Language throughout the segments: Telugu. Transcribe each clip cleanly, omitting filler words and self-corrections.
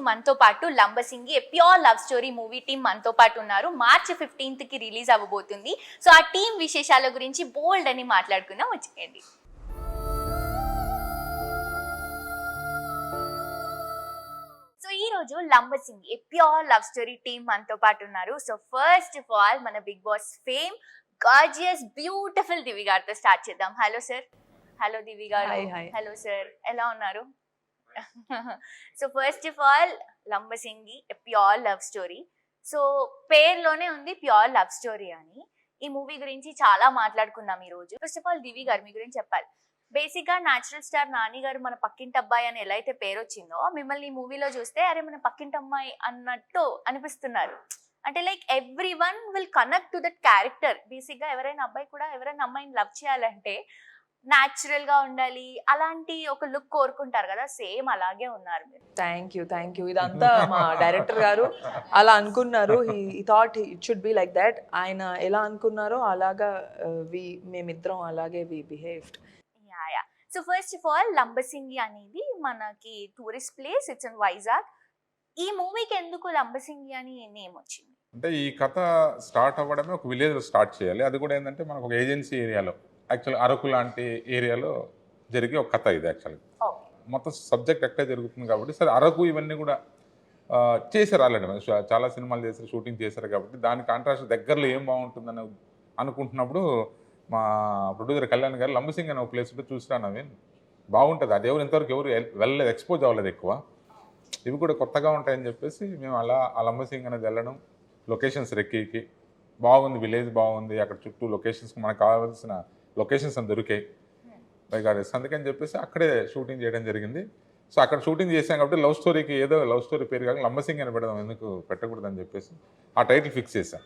మనతో పాటు Lambasingi pure love story movie team మనతో పాటు ఉన్నారు. మార్చ్ 15th కి రిలీజ్ అవ్వబోతుంది. సో ఆ టీం విశేషాల గురించి బోల్డ్ అని మాట్లాడుకుందాం, వచ్చేయండి. సో ఈ రోజు Lambasingi pure love story team మనతో పాటు ఉన్నారు. సో ఫస్ట్ ఆఫ్ ఆల్ మన Bigg Boss fame gorgeous beautiful Divi గారితో స్టార్ట్ చేద్దాం. Hello sir. హలో దివి గారు. హలో సార్, ఎలా ఉన్నారు? So first of all Lambasingi pure love story. So పేరులోనే ఉంది ప్యూర్ లవ్ స్టోరీ అని. ఈ మూవీ గురించి చాలా మాట్లాడుకుందాం ఈ రోజు. ఫస్ట్ ఆఫ్ ఆల్ దివి గారు మీ గురించి చెప్పాలి. బేసిక్ గా న్యాచురల్ స్టార్ నాని గారు మన పక్కింటి అబ్బాయి అని ఎలా అయితే పేరు వచ్చిందో, మిమ్మల్ని ఈ మూవీలో చూస్తే అరే మన పక్కింటి అమ్మాయి అన్నట్టు అనిపిస్తున్నారు. అంటే like every one will connect to that character. Basic గా ఎవరైనా అబ్బాయి కూడా ఎవరైనా అమ్మాయిని లవ్ చేయాలంటే న్యాచురల్ గా ఉండాలి, అలాంటి ఒక లుక్ కోరుకుంటారు కదా, సేమ్ అలాగే ఉన్నారు మీరు. Thank you. ఇదంతా మా డైరెక్టర్ గారు అలా అనుకున్నారు. He thought it should be like that. ఆయన ఎలా అనుకున్నారో అలాగా మేమిద్దరం అలాగే we behaved. Yeah. So first of all Lambasingi అనేది మనకి tourist place, it's in Vizag. ఈ మూవీకి ఎందుకు లంబసింగి అని నేమ్ వచ్చింది? అంటే ఈ కథ స్టార్ట్ అవ్వడమే ఒక విలేజ్ లో స్టార్ట్ చేయాలి. అది కూడా ఏంటంటే మనకు ఒక ఏజెన్సీ ఏరియాలో, యాక్చువల్ అరకు లాంటి ఏరియాలో జరిగే ఒక కథ ఇది. యాక్చువల్గా మొత్తం సబ్జెక్ట్ ఎక్కడే జరుగుతుంది కాబట్టి సరే అరకు ఇవన్నీ కూడా చేశారు ఆల్రెడీ. చాలా సినిమాలు చేశారు, షూటింగ్ చేశారు కాబట్టి దాని కాంట్రాస్ట్ దగ్గరలో ఏం బాగుంటుందని అనుకుంటున్నప్పుడు మా ప్రొడ్యూసర్ కళ్యాణ్ గారు లంబసింగ్ అనే ఒక ప్లేస్ ఉంటే చూసినా నవీన్ బాగుంటుంది, అది ఇంతవరకు ఎవరు వెళ్ళలేదు, ఎక్స్పోజ్ అవ్వలేదు ఎక్కువ, ఇవి కూడా కొత్తగా ఉంటాయని చెప్పేసి మేము అలా ఆ లంబసింగ్ అనేది వెళ్ళడం, లొకేషన్స్ రెక్కి బాగుంది, విలేజ్ బాగుంది, అక్కడ చుట్టూ లొకేషన్స్ మనకు కావాల్సిన లొకేషన్స్ అని దొరికాయి బైగాడేస్, అందుకని చెప్పేసి అక్కడే షూటింగ్ చేయడం జరిగింది. సో అక్కడ షూటింగ్ చేసాం కాబట్టి లవ్ స్టోరీకి ఏదో లవ్ స్టోరీ పేరు కాక లంబసింగ్ అని పెడదాం, ఎందుకు పెట్టకూడదని చెప్పేసి ఆ టైటిల్ ఫిక్స్ చేశాం.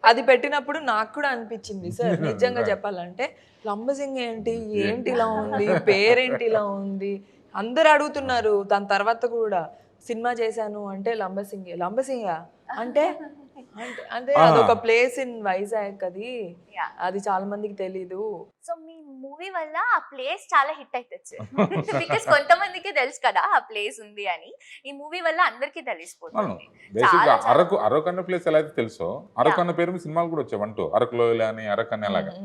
అది పెట్టినప్పుడు నాకు కూడా అనిపించింది సార్, నిజంగా చెప్పాలంటే లంబసింగ్ ఏంటి ఇలా ఉంది, పేరేంటి ఇలా ఉంది, అందరు అడుగుతున్నారు. దాని తర్వాత కూడా సినిమా చేశాను అంటే లంబసింగా అంటే అంటే అదొక ప్లేస్ ఇన్ వైజాగ్, అది చాలా మందికి తెలీదు. సో మీ మూవీ వల్ల ఆ ప్లేస్ చాలా హిట్ అవుతుంది బికాస్ కొంతమందికి తెలుసు కదా ఆ ప్లేస్ ఉంది అని. ఈ మూవీ వల్ల అందరికీ తెలిసిపోతుంది. అరకు అన్న ప్లేస్ ఎలా అయితే తెలుసో, అరకు అన్న పేరు సినిమాలు కూడా వచ్చాయి, అరకులో అని అరకు అని అలాగా.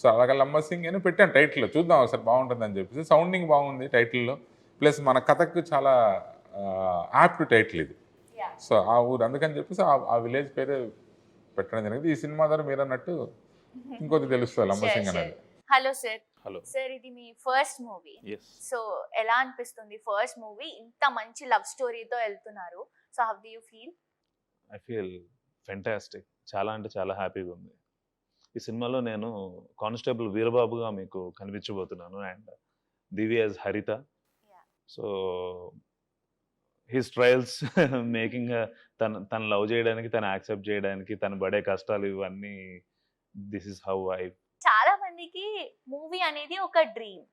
సో అలాగే లంబసింగ్ అని పెట్టాను టైటిల్, చూద్దాం ఒకసారి బాగుంటుంది అని చెప్పేసి. సౌండింగ్ బాగుంది టైటిల్లో, ప్లస్ మన కథకు చాలా యాప్ట్ టైటిల్ ఇది. సో ఆ ఊరు, అందుకని చెప్పేసి ఆ విలేజ్ పేరే పెట్టడం జరిగింది. ఈ సినిమా ద్వారా మీరు అన్నట్టు ఇంకొద్ది తెలుస్తుంది లంబసింగ్ అనేది. Hello sir. సార్ ఇది మీ ఫస్ట్ మూవీ. సో ఎలా అనిపిస్తుంది ఫస్ట్ మూవీ ఇంత మంచి లవ్ స్టోరీతో వెళ్తున్నారు? So how do you feel? I feel fantastic. చాలా అంటే చాలా హ్యాపీగా ఉంది. ఈ సినిమాలో నేను కానిస్టేబుల్ వీరబాబుగా మీకు కనిపించబోతున్నాను, అండ్ దివి యాజ్ హరిత. సో హిస్ ట్రయల్స్ మేకింగ్ తను లవ్ చేయడానికి, తను యాక్సెప్ట్ చేయడానికి, తను పడే కష్టాలు, ఇవన్నీ దిస్ ఇస్ హౌ ఐ. చాలా మందికి మూవీ అనేది ఒక డ్రీమ్.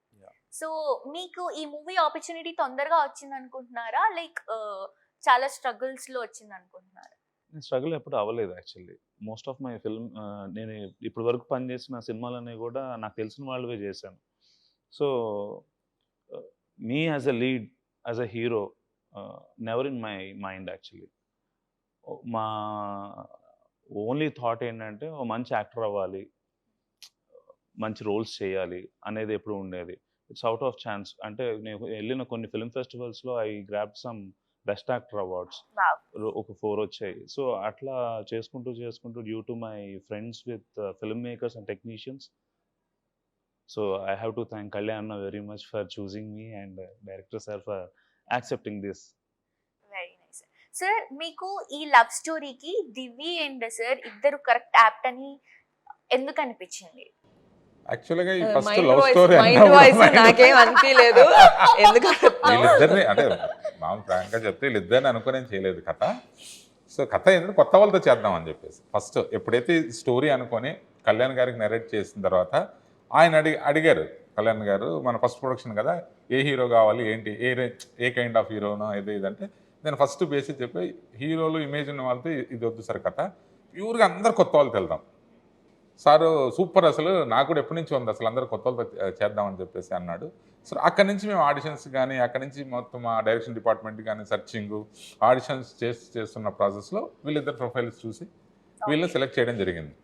సో మీకు ఈ మూవీ ఆపర్చునిటీ తొందరగా వచ్చింది అనుకుంటున్నారా, లైక్ చాలా స్ట్రగుల్స్ లో వచ్చింది అనుకుంటున్నారా? స్ట్రగుల్ ఎప్పుడు అవ్వలేదు actually. Most of my film, నేను ఇప్పటి వరకు పనిచేసిన సినిమాలన్నీ కూడా నాకు తెలిసిన వాళ్ళవే చేశాను. So me as a lead, as a hero, never in my mind actually. మా ఓన్లీ థాట్ ఏంటంటే ఓ మంచి యాక్టర్ అవ్వాలి, మంచి రోల్స్ చేయాలి అనేది ఎప్పుడు ఉండేది. It's out of chance. అంటే నేను వెళ్ళిన కొన్ని ఫిల్మ్ ఫెస్టివల్స్లో I grab some best actor awards, ఒక 4 వచ్చాయి. సో అట్లా చేసుకుంటూ due to my friends with film makers and technicians, so I have to thank Kalyan very much for choosing me and director sir for accepting this. Very nice. Sir మీకు ఈ లవ్ స్టోరీకి దివి అండ్ సార్ ఇద్దరు కరెక్ట్ యాప్ట్ అని ఎందుకు అనిపించింది? యాక్చువల్గా ఈ ఫస్ట్ లవ్ స్టోరీ నాకేం అనిపించలేదు, వీళ్ళిద్దరిని అంటే మామూలు ఫ్రాంక్గా చెప్తే వీళ్ళిద్దరిని అనుకుని చేయలేదు కథ. సో కథ ఏంటంటే కొత్త వాళ్ళతో చేద్దాం అని చెప్పేసి ఫస్ట్ ఎప్పుడైతే స్టోరీ అనుకొని కళ్యాణ్ గారికి నరేట్ చేసిన తర్వాత ఆయన అడిగారు కళ్యాణ్ గారు, మన ఫస్ట్ ప్రొడక్షన్ కదా, ఏ హీరో కావాలి, ఏంటి, ఏ కైండ్ ఆఫ్ హీరోనో ఇదంటే నేను ఫస్ట్ బేసిక్ చెప్పి హీరోలు ఇమేజ్ ఉన్న వాళ్ళతో ఇది వద్దు సార్ కథ, ప్యూర్గా అందరు కొత్త వాళ్ళతో వెళ్దాం. సారు సూపర్, అసలు నాకు కూడా ఎప్పటి నుంచి ఉంది, అసలు అందరూ కొత్త వాళ్ళతో చేద్దామని చెప్పేసి అన్నాడు. సో అక్కడి నుంచి మేము ఆడిషన్స్ కానీ, అక్కడి నుంచి మొత్తం ఆ డైరెక్షన్ డిపార్ట్మెంట్ కానీ సెర్చింగ్, ఆడిషన్స్ చేస్తున్న ప్రాసెస్లో వీళ్ళిద్దరు ప్రొఫైల్స్ చూసి వీళ్ళని సెలెక్ట్ చేయడం జరిగింది.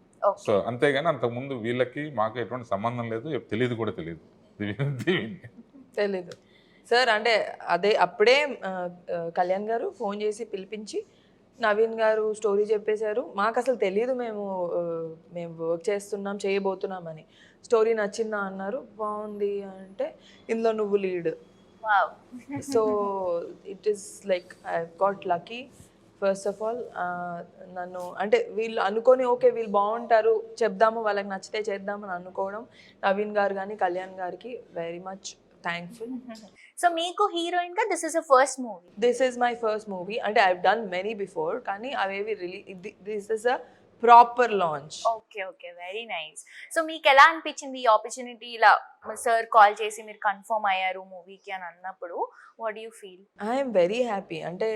సో అంతేగాని అంతకుముందు వీళ్ళకి మాకు ఎటువంటి సంబంధం లేదు, తెలియదు కూడా తెలియదు. తెలీదు సార్. అంటే అప్పుడే కళ్యాణ్ గారు ఫోన్ చేసి పిలిపించి నవీన్ గారు స్టోరీ చెప్పేశారు. మాకు అసలు తెలియదు మేము వర్క్ చేస్తున్నాం, చేయబోతున్నామని. స్టోరీ నచ్చిందా అన్నారు, బాగుంది అంటే ఇందులో నువ్వు lead. So it is like I got lucky. First of all నన్ను అంటే వీళ్ళు అనుకొని ఓకే వీళ్ళు బాగుంటారు చెప్దాము, వాళ్ళకి నచ్చితే చేద్దామని అనుకోవడం, నవీన్ గారు కానీ కళ్యాణ్ గారికి వెరీ మచ్ థ్యాంక్ఫుల్. సో మీకు హీరోయిన్ గా this is a first movie? This is my first movie. అంటే ఐ డన్ మెనీ బిఫోర్, కానీ అవేవి this is a proper launch. Okay okay, very nice. So మీకు ఎలా అనిపించింది ఈ ఆపర్చునిటీ? ఇలా సార్ కాల్ చేసి మీరు కన్ఫర్మ్ అయ్యారు మూవీకి అని అన్నప్పుడు what you feel? I'm very happy. అంటే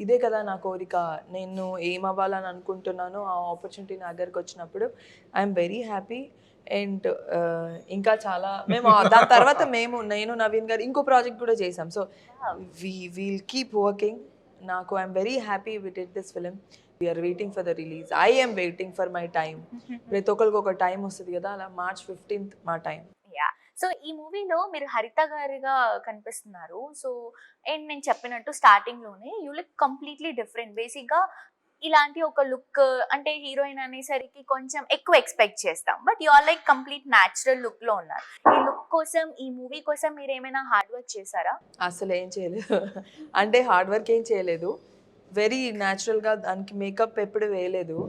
ఇదే కదా నా కోరిక, నేను ఏం అవ్వాలని అనుకుంటున్నానో ఆ ఆపర్చునిటీ నా దగ్గరకు వచ్చినప్పుడు ఐఎమ్ వెరీ హ్యాపీ. అండ్ ఇంకా చాలా మేము దాని తర్వాత నేను నవీన్ గారు ఇంకో ప్రాజెక్ట్ కూడా చేసాం. So we'll keep working. నాకు I'm very happy with it this film. We're waiting for the release. I am waiting for my time. ప్రతి ఒక్కరికి ఒక టైం వస్తుంది కదా, అలా March 15th మా టైం. యా. సో ఈ మూవీలో మీరు హరిత గారిగా కనిపిస్తున్నారు. సో అండ్ నేను చెప్పినట్టు స్టార్టింగ్ లోనే you look completely different. Basic గా ఇలాంటి ఒక లుక్ అంటే హీరోయిన్ అనేసరికి కొంచెం ఎక్కువ ఎక్స్పెక్ట్ చేస్తాం, but you are like complete natural look లో ఉన్నారు. ఈ లుక్ కోసం, ఈ మూవీ కోసం మీరు ఏమైనా హార్డ్ వర్క్ చేశారా? అసలు ఏం చేయలేదు. అంటే హార్డ్ వర్క్ ఏం చేయలేదు, వెరీ న్యాచురల్గా. దానికి మేకప్ ఎప్పుడు వేయలేదు.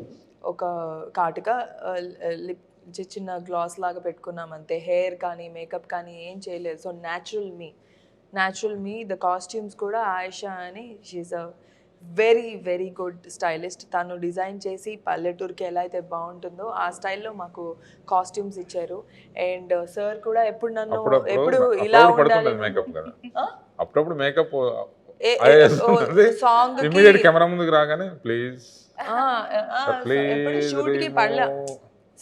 ఒక కాటుక లిప్ చిన్న గ్లాస్ లాగా పెట్టుకున్నాం అంతే. హెయిర్ కానీ మేకప్ కానీ ఏం చేయలేదు. సో న్యాచురల్ మీ. ద కాస్ట్యూమ్స్ కూడా ఆయిషా అని, she's a very very good stylist. తను డిజైన్ చేసి పల్లెటూరుకి ఎలా అయితే బాగుంటుందో ఆ స్టైల్లో మాకు కాస్ట్యూమ్స్ ఇచ్చారు. అండ్ సార్ కూడా ఎప్పుడు నన్ను ఎప్పుడు ఇలా ఉండాలి, అప్పుడప్పుడు మేకప్ సాంగ్ కెమెరా ముందుకు రాగానే ప్లీజ్ షూట్ కి పడలే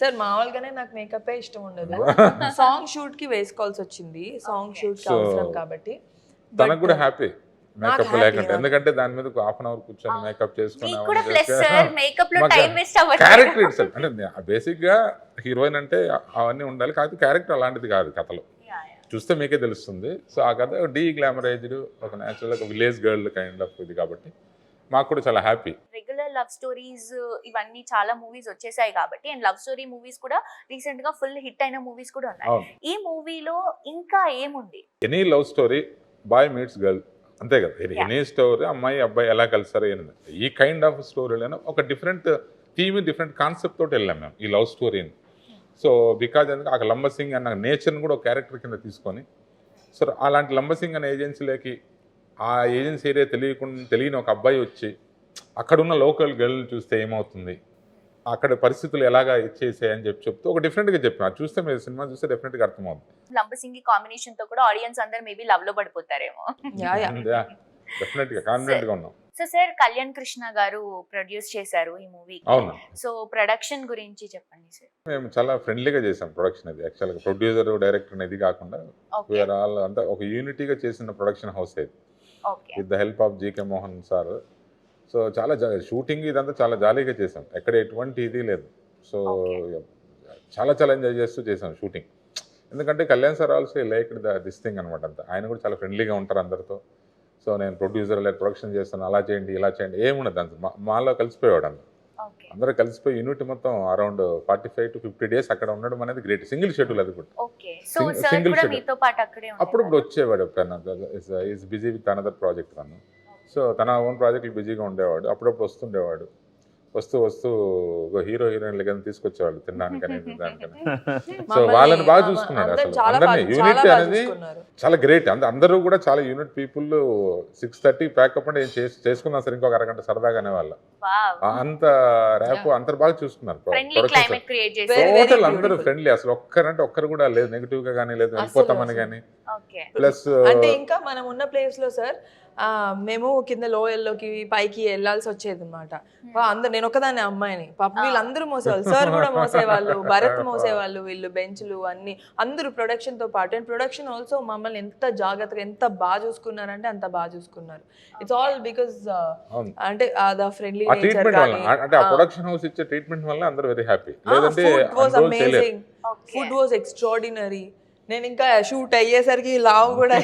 సార్. మామూలుగానే నాకు మేకప్ ఇష్టం ఉండదు. సాంగ్ షూట్ కి వేసుకోవాల్సి వచ్చింది. సాంగ్ షూట్ కి అవసరం కాబట్టి. తనకు కూడా హ్యాపీ మేకప్ లేకుండా, ఎందుకంటే దాని మీద హాఫ్ అన్ అవర్ కూర్చొని మేకప్ చేసుకుని క్యారెక్టర్ ఇట్స్ అంటే బేసిక్ గా హీరోయిన్ అంటే అవన్నీ ఉండాలి. కాకపోతే క్యారెక్టర్ అలాంటిది కాదు, కథలో చూస్తే మీకే తెలుస్తుంది. సో ఆ కథ గ్లామరైజ్డ్, ఒక న్యాచురల్, ఒక విలేజ్ గర్ల్ కైండ్ ఆఫ్ ఇది కాబట్టి మాకు కూడా చాలా హ్యాపీ. రెగ్యులర్ లవ్ స్టోరీస్ ఇవన్నీ చాలా మూవీస్ వచ్చేసాయి కాబట్టి, అండ్ లవ్ స్టోరీ మూవీస్ కూడా రీసెంట్ గా ఫుల్ హిట్ అయిన మూవీస్ కూడా ఉన్నాయి. ఈ మూవీలో ఇంకా ఏముంది? Any love story boy meets girl, అంతే కదా. ఎనీ స్టోరీ అమ్మాయి అబ్బాయి ఎలా కలిసారో ఏంది, ఈ కైండ్ ఆఫ్ స్టోరీలోనే ఒక డిఫరెంట్ థీమ్, డిఫరెంట్ కాన్సెప్ట్ తోటి వెళ్ళాం మేము ఈ లవ్ స్టోరీని. సో బికాజ్ ఎందుకు ఆ లంబసింగ్ అన్న నేచర్ని కూడా ఒక క్యారెక్టర్ కింద తీసుకొని, సో అలాంటి లంబసింగ్ అనే ఏజెన్సీలోకి, ఆ ఏజెన్సీ ఏరియా తెలియని ఒక అబ్బాయి వచ్చి అక్కడున్న లోకల్ గర్ల్ చూస్తే ఏమవుతుంది, అక్కడ పరిస్థితులు ఎలాగా ఇచ్చేసాయని చెప్తూ ఒక డిఫరెంట్గా చెప్పాను. అది చూస్తే మీరు సినిమా చూస్తే డెఫినెట్గా అర్థమవుతుంది. లంబసింగి కాంబినేషన్ తో కూడా ఆడియన్స్ అందరూ మేబీ లవ్ లో పడిపోతారేమో. డెఫినెట్గా కాన్ఫిడెంట్ గా ఉన్నాం. సో సార్, కళ్యాణ్ కృష్ణ గారు ప్రొడ్యూస్ చేశారు ఈ మూవీ. అవును. సో ప్రొడక్షన్ గురించి చెప్పండి సార్. మేము చాలా ఫ్రెండ్లీగా చేసాం ప్రొడక్షన్. అది యాక్చువల్గా ప్రొడ్యూసర్ డైరెక్టర్ అనేది కాకుండా వీఆర్ ఆల్ అంతా ఒక యూనిటీగా చేసిన ప్రొడక్షన్ హౌస్ ఇది, with the help of GK Mohan sir. So చాలా షూటింగ్ ఇదంతా చాలా జాలీగా చేసాం, ఎక్కడ ఎటువంటి ఇది లేదు. సో చాలా ఎంజాయ్ చేస్తూ చేసాం షూటింగ్. ఎందుకంటే Kalyan sir also like this thing అనమాట. అంతా ఆయన కూడా చాలా ఫ్రెండ్లీగా ఉంటారు అందరితో. సో నేను ప్రొడ్యూసర్ లేదు, ప్రొడక్షన్ చేస్తాను, అలా చేయండి ఇలా చేయండి ఏముండదు. అంత మాలో కలిసిపోయేవాడు. అందరూ కలిసిపోయి యూనిట్ మొత్తం అరౌండ్ 45 to 50 days అక్కడ ఉండడం అనేది గ్రేట్. సింగిల్ షెడ్యూల్, అది కూడా సింగిల్ షెడ్యూల్. అప్పుడప్పుడు వచ్చేవాడు, is busy with another project తను. సో తన ఓన్ ప్రాజెక్టులు బిజీగా ఉండేవాడు. అప్పుడప్పుడు వస్తుండేవాడు. వస్తూ హీరోయిన్లు కానీ తీసుకొచ్చేవాళ్ళు తినడానికి అనేది దానికని. సో వాళ్ళని బాగా చూసుకున్నాడు అసలు అందరినీ. యూనిట్ అనేది చాలా గ్రేట్. అందరూ కూడా చాలా యూనిట్ పీపుల్. 6:30 ప్యాకప్ అంటే చేసుకున్నా సరే ఇంకొక అరగంట సరదాగా అనేవాళ్ళ. అంత ర్యాప్ అందరు బాగా చూసుకున్నారు. టోటల్ అందరూ ఫ్రెండ్లీ. అసలు ఒక్కరు కూడా లేదు నెగిటివ్ గా కానీ, లేదు వెళ్ళిపోతామని కానీ. ప్లస్ అంటే ఇంకా మనం ఉన్న ప్లేస్ లో సార్ మేము కింద లోయల్లోకి పైకి వెళ్ళాల్సి వచ్చేది అనమాట. అందరు, నేను ఒకదాన్ని అమ్మాయిని, పాపం వీళ్ళందరూ మోసేవాళ్ళు, సార్ కూడా మోసేవాళ్ళు, భరత్ మోసేవాళ్ళు, వీళ్ళు బెంచ్లు అన్ని అందరూ ప్రొడక్షన్ తో పాటు. అండ్ ప్రొడక్షన్ ఆల్సో మమ్మల్ని ఎంత జాగ్రత్తగా ఎంత బాగా చూసుకున్నారంటే అంత బాగా చూసుకున్నారు. ఇట్స్ ఆల్ బికాస్ అంటే ద ఫ్రెండ్లీ ఆ నేచర్ ట్రీట్మెంట్ వల్ల, కానీ అంటే ఆ ప్రొడక్షన్ హౌస్ ఇచ్చే ట్రీట్మెంట్ వల్ల అందరూ వెరీ హ్యాపీ. లేదంటే ఫుడ్ వాజ్ control చేయలేరు. Amazing, food was extraordinary. నేను ఇంకా షూట్ అయ్యేసరికి లావు కూడా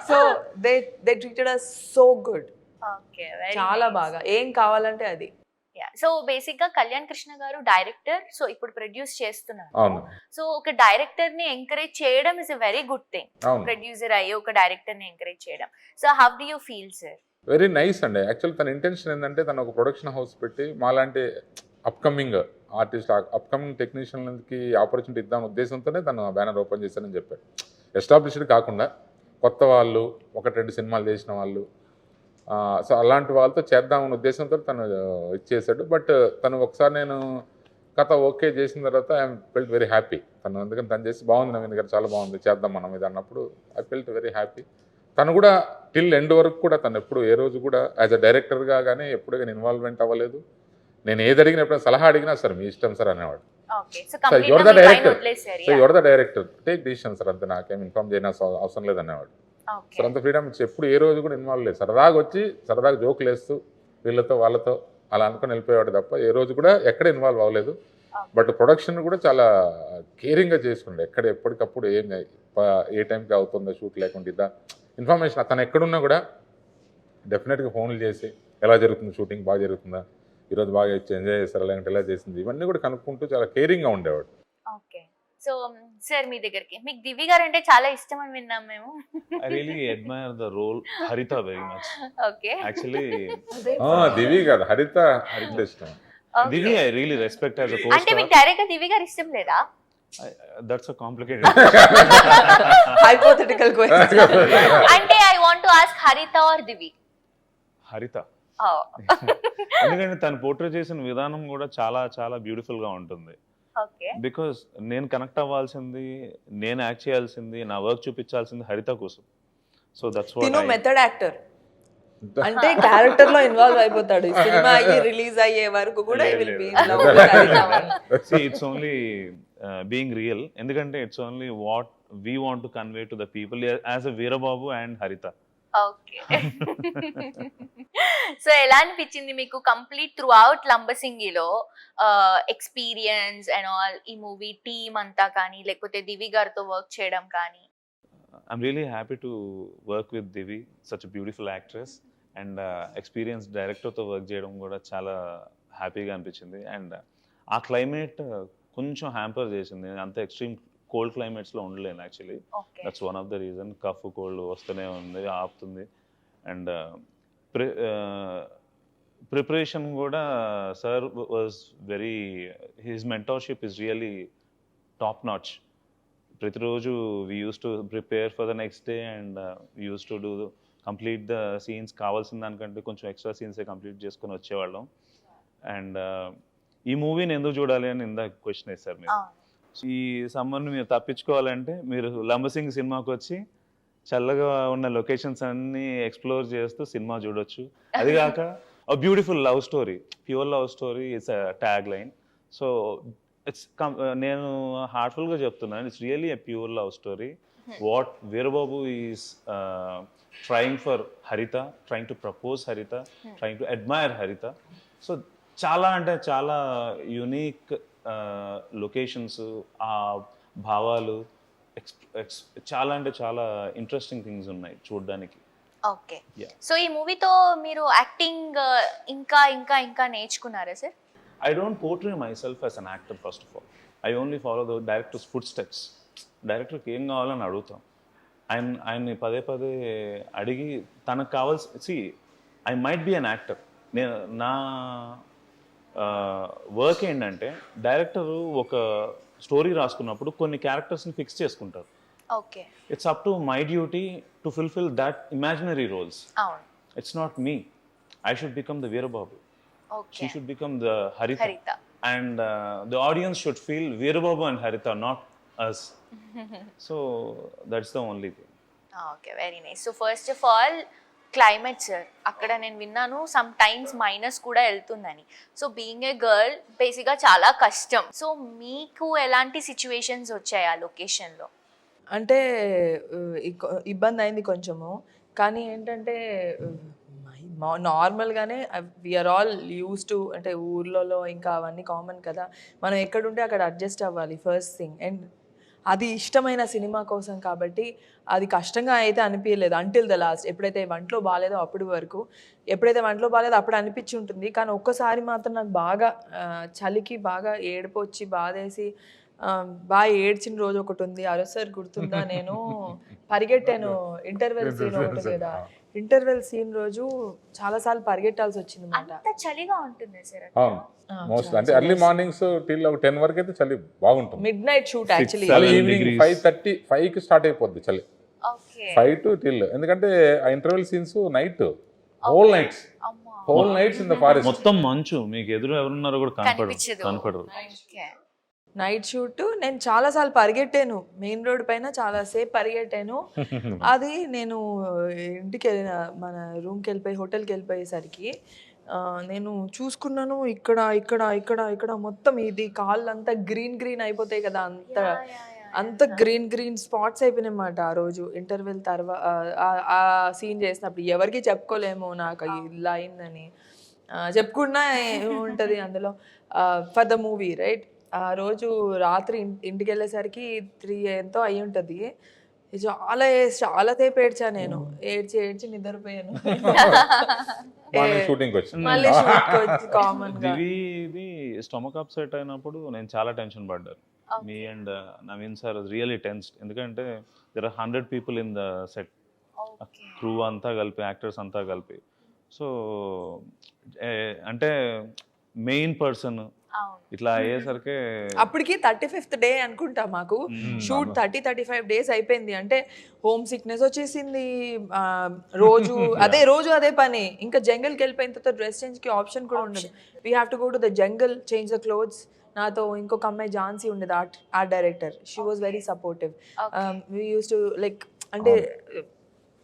so they treated us so good, okay, చాలా బాగా. ఏం కావాలంటే అది. సో బేసిక్ గా కళ్యాణ్ కృష్ణ గారు డైరెక్టర్, సో ఇప్పుడు ప్రొడ్యూస్ చేస్తున్నారు. అవును సో ఒక డైరెక్టర్ ని ఎంకరేజ్ చేయడం is a very good thing. అవును, ప్రొడ్యూసర్ అయ్యి ఒక డైరెక్టర్ ని ఎంకరేజ్ చేయడం. So how do you feel sir? Very nice అండి. యాక్చువల్ తన ఇంటెన్షన్ ఏంటంటే తను ఒక ప్రొడక్షన్ హౌస్ పెట్టి మాలాంటి అప్కమింగ్ ఆర్టిస్ట్, అప్కమింగ్ టెక్నీషియన్కి ఆపర్చునిటీ ఇద్దాం ఉద్దేశంతోనే తను బ్యానర్ ఓపెన్ చేశానని చెప్పాడు. ఎస్టాబ్లిష్డ్ కాకుండా కొత్త వాళ్ళు, 1-2 సినిమాలు చేసిన వాళ్ళు, సో అలాంటి వాళ్ళతో చేద్దామన్న ఉద్దేశంతో తను ఇచ్చేసాడు. బట్ తను ఒకసారి నేను కథ ఓకే చేసిన తర్వాత ఐఎమ్ ఫెల్ట్ వెరీ హ్యాపీ. తను అందుకని తను చేసి బాగుంది నవీన్ గారు, చాలా బాగుంది, చేద్దాం మనం ఇది అన్నప్పుడు ఐ ఫెల్ట్ వెరీ హ్యాపీ. తను కూడా టిల్ ఎండ్ వరకు కూడా తను ఎప్పుడు ఏ రోజు కూడా యాజ్ అ డైరెక్టర్గా కానీ ఎప్పుడు కానీ ఇన్వాల్వ్మెంట్ అవ్వలేదు. నేను ఏది అడిగినా, ఎప్పుడైనా సలహా అడిగినా సార్ మీ ఇష్టం సార్ అనేవాడు. Sir your the director, so your the director, take decision sir, అంతే, నాకేం ఇన్ఫార్మ్ చేయడం అవసరం లేదనేవాడు. సార్ అంత ఫ్రీడమ్ ఇచ్చి ఎప్పుడు ఏ రోజు కూడా ఇన్వాల్వ్ లేదు. సరదాగా వచ్చి సరదాగా జోకులు వేస్తూ వీళ్ళతో వాళ్ళతో అలా అనుకుని వెళ్ళిపోయేవాడు తప్ప ఏ రోజు కూడా ఎక్కడ ఇన్వాల్వ్ అవ్వలేదు. బట్ ప్రొడక్షన్ కూడా చాలా కేరింగ్గా చేసుకుండే. ఎక్కడ ఎప్పటికప్పుడు ఏ టైంకి అవుతుందో షూట్ లేకుండా ఇద్దా ఇన్ఫర్మేషన్ తను ఎక్కడున్నా కూడా డెఫినెట్గా ఫోన్లు చేసి ఎలా జరుగుతుంది షూటింగ్, బాగా జరుగుతుందా, ఈరోజు బాగా ఎంజాయ్ చేస్తారా, లేదంటే ఎలా చేసింది, ఇవన్నీ కూడా కనుక్కుంటూ చాలా కేరింగ్గా ఉండేవాడు. ఓకే. సో సార్ మీ దగ్గరికి మీకు దివి గారు అంటే చాలా ఇష్టం అని విన్నాం మేము. I really admire the role Haritha very much. Okay. Actually, దివి కాదు, హరిత ఇష్టం. Divi I really respect as a అంటే మీకు co-star. డైరెక్ట్ గా దివి గారు ఇష్టం లేదా? That's a complicated. Hypothetical question. అంటే ఐ వాంట్ టు ఆస్క్ హరిత ఆర్ దివి. Haritha. ఎందుకంటే తను పోర్ట్రే చేసిన విధానం కూడా చాలా చాలా బ్యూటిఫుల్ గా ఉంటుంది. ఓకే. బికాస్ నేను కనెక్ట్ అవ్వాల్సింది, నేను యాక్ట్ చేయాల్సింది, నా వర్క్ చూపించాల్సింది హరిత కోసం. సో దట్స్ తిను వాట్ మెథడ్ యాక్టర్, అంటే క్యారెక్టర్ లో ఇన్వాల్వ్ అయిపోతాడు. ఈ సినిమా రిలీజ్ అయ్యే వరకు కూడా ఇట్స్ ఓన్లీ బీయింగ్ రియల్. ఎందుకంటే it's only what we want to convey to the people as a Veerababu and Haritha. Okay. So ఎలా అనిపించింది మీకు కంప్లీట్ త్రూ అవుట్ లంబసింగిలో ఎక్స్పీరియన్స్ అండ్ ఆల్, ఈ మూవీ టీమ్ అంతా కానీ, లేకపోతే దివి గారితో వర్క్ చేయడం కానీ? I'm really happy to work with Divi, such a beautiful actress, and experienced director తో వర్క్ చేయడం కూడా చాలా హ్యాపీగా అనిపించింది. అండ్ ఆ క్లైమేట్ కొంచెం హ్యాంపర్ చేసింది. అంత ఎక్స్ట్రీమ్ కోల్డ్ క్లైమేట్స్లో ఉండలేను actually. That's one of the reason. Cough cold వస్తూనే ఉంది, ఆపుతుంది. అండ్ ప్రిపరేషన్ కూడా sir was very, his mentorship is really top notch. ప్రతిరోజు we use to prepare for the next day and we use to do complete the scenes. కావాల్సిన దానికంటే కొంచెం ఎక్స్ట్రా సీన్సే కంప్లీట్ చేసుకొని వచ్చేవాళ్ళం. అండ్ ఈ మూవీని ఎందుకు చూడాలి అని ఇందాక క్వశ్చన్ వేస్తారు మీరు. ఈ సమ్మర్ని మీరు తప్పించుకోవాలంటే మీరు లంబసింగ్ సినిమాకి వచ్చి చల్లగా ఉన్న లొకేషన్స్ అన్నీ ఎక్స్ప్లోర్ చేస్తూ సినిమా చూడొచ్చు. అది కాక beautiful love story, pure love story it's tag line. So it's నేను హార్ట్ఫుల్గా చెప్తున్నాను, it's really a pure love story. What Veerababu is trying for హరిత, ట్రయింగ్ టు ప్రపోజ్ హరిత, ట్రయింగ్ టు అడ్మైర్ హరిత. సో చాలా అంటే చాలా యూనిక్ లొకేషన్స్, ఆ భావాలు, చాలా అంటే చాలా ఇంట్రెస్టింగ్ థింగ్స్ ఉన్నాయి చూడడానికి. ఓకే. సో ఈ మూవీతో మీరు యాక్టింగ్ ఇంకా ఇంకా ఇంకా నేర్చుకున్నారా sir? I don't portray myself as an actor first of all. I only follow the director's footsteps. డైరెక్టర్కి ఏం కావాలని అడుగుతాం. ఆయన్ని పదే పదే అడిగి తనకు కావాల్సి I might be an actor. నేను నా వర్క్ ఏంటంటే డైరెక్టర్ ఒక స్టోరీ రాసుకున్నప్పుడు కొన్ని క్యారెక్టర్స్ని ఫిక్స్ చేసుకుంటారు. Okay. It's up to my duty to fulfil that imaginary roles. అవును. It's not me. I should become the Veerababu. Okay. She should become the Haritha. And the audience should feel Veerababu and Haritha, not us. So that's the only thing. Okay, very nice. So first of all, climate sir అక్కడ నేను విన్నాను సమ్ టైమ్స్ మైనస్ కూడా వెళ్తుందని. సో బీయింగ్ ఏ గర్ల్ బేసిక్గా చాలా కష్టం. సో మీకు ఎలాంటి సిచ్యువేషన్స్ వచ్చాయి ఆ లొకేషన్లో? అంటే ఇబ్బంది అయింది కొంచెము, కానీ ఏంటంటే నార్మల్గానే వీఆర్ ఆల్ యూస్ టు, అంటే ఊర్లలో ఇంకా అవన్నీ కామన్ కదా, మనం ఎక్కడుంటే అక్కడ అడ్జస్ట్ అవ్వాలి ఫస్ట్ థింగ్. అండ్ అది ఇష్టమైన సినిమా కోసం కాబట్టి అది కష్టంగా అయితే అనిపించలేదు అంటిల్ ద లాస్ట్. ఎప్పుడైతే వంటలో బాగాలేదో అప్పటి వరకు, ఎప్పుడైతే వంటలో బాగాలేదో అప్పుడు అనిపించి ఉంటుంది. కానీ ఒక్కసారి మాత్రం నాకు బాగా చలికి బాగా ఏడుపు వచ్చి బాధేసి బాగా ఏడ్చిన రోజు ఒకటి ఉంది. ఆ రోజు సార్ గుర్తుందా, నేను పరిగెట్టాను ఇంటర్వెల్ సీన్ ఉంటుంది కదా, ఇంటర్వెల్ సీన్ రోజు చాలాసార్లు పరిగెట్టాల్సి వచ్చింది అన్నమాట. అంత చలిగా ఉంటుంది సార్? అవును, మోస్ట్ అంటే ఎర్లీ మార్నింగ్స్ టిల్ 10 వరకు అయితే చలి బాగుంటుంది. Midnight shoot actually, evening 5:30-5కి స్టార్ట్ అయిపోద్ది చలి, 5 to till. ఎందుకంటే ఆ interval scenes night, whole nights in the forest, మొత్తం మంచు, మీకు ఎదురు ఎవరున్నారో కూడా కనపడరు. Night shoot. నేను చాలాసార్లు పరిగెట్టాను మెయిన్ రోడ్ పైన, చాలాసేపు పరిగెట్టాను. అది నేను ఇంటికి వెళ్ళిన, మన రూమ్కి వెళ్ళిపోయి హోటల్కి వెళ్ళిపోయేసరికి నేను చూసుకున్నాను ఇక్కడ ఇక్కడ ఇక్కడ ఇక్కడ మొత్తం ఇది కాళ్ళు అంతా గ్రీన్ అయిపోతాయి కదా, అంత గ్రీన్ స్పాట్స్ అయిపోయినాయి అన్నమాట ఆ రోజు ఇంటర్వెల్ తర్వాత. ఆ సీన్ చేసినప్పుడు ఎవరికి చెప్పుకోలేము నాకు ఇలా అయిందని, చెప్పుకున్నా ఏముంటుంది అందులో. ఫర్ ద మూవీ రైట్, ఆ రోజు రాత్రి ఇంటికి వెళ్ళేసరికి 3 ఎంతో అయి ఉంటుంది. చాలా సేపు ఏడ్చా నేను, ఏడ్చి నిద్రపోయాను. మళ్ళీ కామన్ గా ఇది స్టమక్ అప్సెట్ అయినప్పుడు నేను చాలా టెన్షన్ పడ్డాను. Me and Naveen sir really tensed, ఎందుకంటే there are 100 people in the set, crew అంతా కలిపి, యాక్టర్స్ అంతా కలిపి. సో అంటే మెయిన్ పర్సన్ ఇట్లా అయ్యేసరికి అప్పటికి 35th డే అనుకుంటా మాకు షూట్. 35 days అయిపోయింది. అంటే హోమ్ సిక్నెస్ వచ్చేసింది రోజు అదే పని. ఇంకా జంగల్కి వెళ్ళిపోయిన తర్వాత డ్రెస్ చేంజ్కి ఆప్షన్ కూడా ఉండదు. We have to go to the jungle, change the clothes. నాతో ఇంకొక అమ్మాయి ఝాన్సీ ఉండేది, art director. She was very supportive. We use to like, అంటే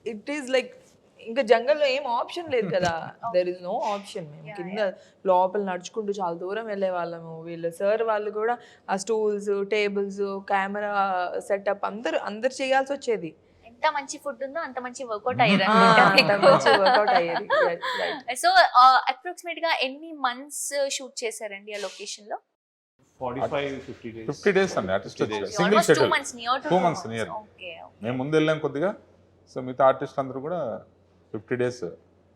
ఇట్ ఈస్ లైక్ ఇంకా జంగల్లో ఏం ఆప్షన్ లేదు కదా, దెర్ ఇస్ నో ఆప్షన్. మేము కింద లోపల నడుచుకుంటూ చాలా దూరం వెళ్ళే వాళ్ళము. వీళ్ళు సార్ వాళ్ళు కూడా ఆ స్టూల్స్, టేబుల్స్, కెమెరా సెటప్ అందరు చేయాల్సి వచ్చేది. ఎంత మంచి ఫుడ్ ఉందో అంత మంచి వర్కౌట్ అయ్యేది. సో అప్రాక్సిమేట్ గా ఎన్ని మంత్స్ షూట్ చేశారండి ఆ లొకేషన్ లో? 50 days అండి, సింగిల్ షెడ్యూల్, 2 months నియర్. మేము ముందు వెళ్ళాం కొద్దిగా, సో మిగతా ఆర్టిస్ట్ అందరూ కూడా 50 days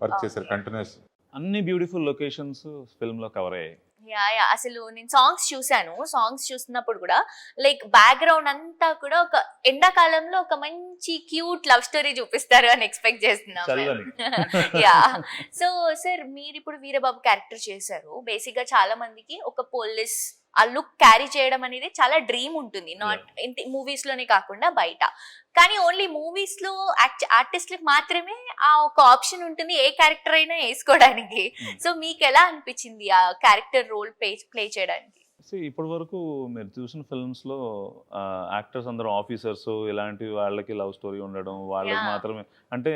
వర్క్ చేశారు కంటిన్యూస్. అన్ని బ్యూటిఫుల్ లొకేషన్స్ ఫిల్మ్ లో కవర్ అయ్యాయి. యా అసలు నేను సాంగ్స్ చూసాను. సాంగ్స్ చూస్తున్నప్పుడు కూడా లైక్ బ్యాక్గ్రౌండ్ అంతా కూడా ఒక ఎండాకాలంలో ఒక మంచి క్యూట్ లవ్ స్టోరీ చూపిస్తారు అని ఎక్స్పెక్ట్ చేస్తున్నాను. యా, సో సార్ మీరు ఇప్పుడు వీరబాబు క్యారెక్టర్ చేశారు. బేసిక్ గా చాలా మందికి ఒక పోలీస్ ఆ లుక్ క్యారీ చేయడం అనేది చాలా డ్రీమ్ ఉంటుంది, నాట్ మూవీస్ లోనే కాకుండా బయట. కానీ ఓన్లీ మూవీస్ లో ఆర్టిస్ట్లకు మాత్రమే ఆ ఒక ఆప్షన్ ఉంటుంది, ఏ క్యారెక్టర్ అయినా వేసుకోవడానికి. సో మీకు ఎలా అనిపించింది ఆ క్యారెక్టర్ రోల్ ప్లే చేయడానికి? ఇప్పటి వరకు మీరు చూసిన ఫిల్మ్స్ లో యాక్టర్స్ అందరూ ఆఫీసర్స్, ఇలాంటి వాళ్ళకి లవ్ స్టోరీ ఉండడం, వాళ్ళకి మాత్రమే. అంటే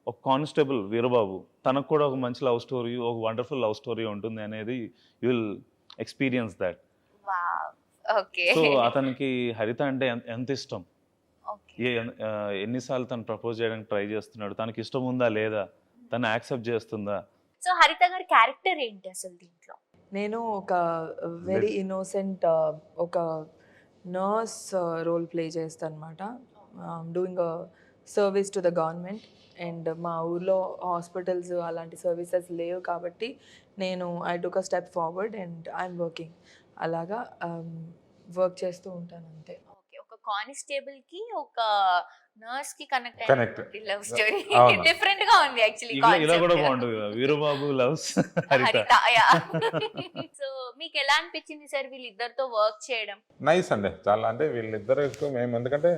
ఒక కానిస్టేబుల్ వీరబాబు, తనకు కూడా ఒక మంచి లవ్ స్టోరీ, ఒక వండర్ఫుల్ లవ్ స్టోరీ ఉంటుంది అనేది you will experience that. So అతనికి హరిత అంటే ఎంత ఇష్టం, ఎన్నిసార్లు తను ప్రపోజ్ చేయడానికి ట్రై చేస్తున్నాడు, తనకి ఇష్టం ఉందా లేదా, తను యాక్సెప్ట్ చేస్తుందా. సో హరిత గారి క్యారెక్టర్ ఏంటి అసలు దీంట్లో? నేను ఒక వెరీ ఇన్నోసెంట్ ఒక నర్స్ రోల్ ప్లే చేస్తాను అనమాట. Doing service to the government. And మా ఊర్లో హాస్పిటల్స్ అలాంటి సర్వీసెస్ లేవు కాబట్టి నేను I took a step forward and I'm working. అలాగా వర్క్ చేస్తూ ఉంటాను అంతే. ఒక కానిస్టేబుల్ కి ఒక నర్స్ కి కనెక్ట్ లవ్ స్టోరీ డిఫరెంట్ గా ఉంది యాక్చువల్లీ. ఇలా కూడా బాగుంటుంది కదా, వీరబాబు లవ్స్ హరిత. సో మీకు ఎలా అనిపించింది సార్ వీళ్ళిద్దరితో వర్క్ చేయడం? నైస్ అండి, చాలా. అంటే వీళ్ళిద్దరు మేము, ఎందుకంటే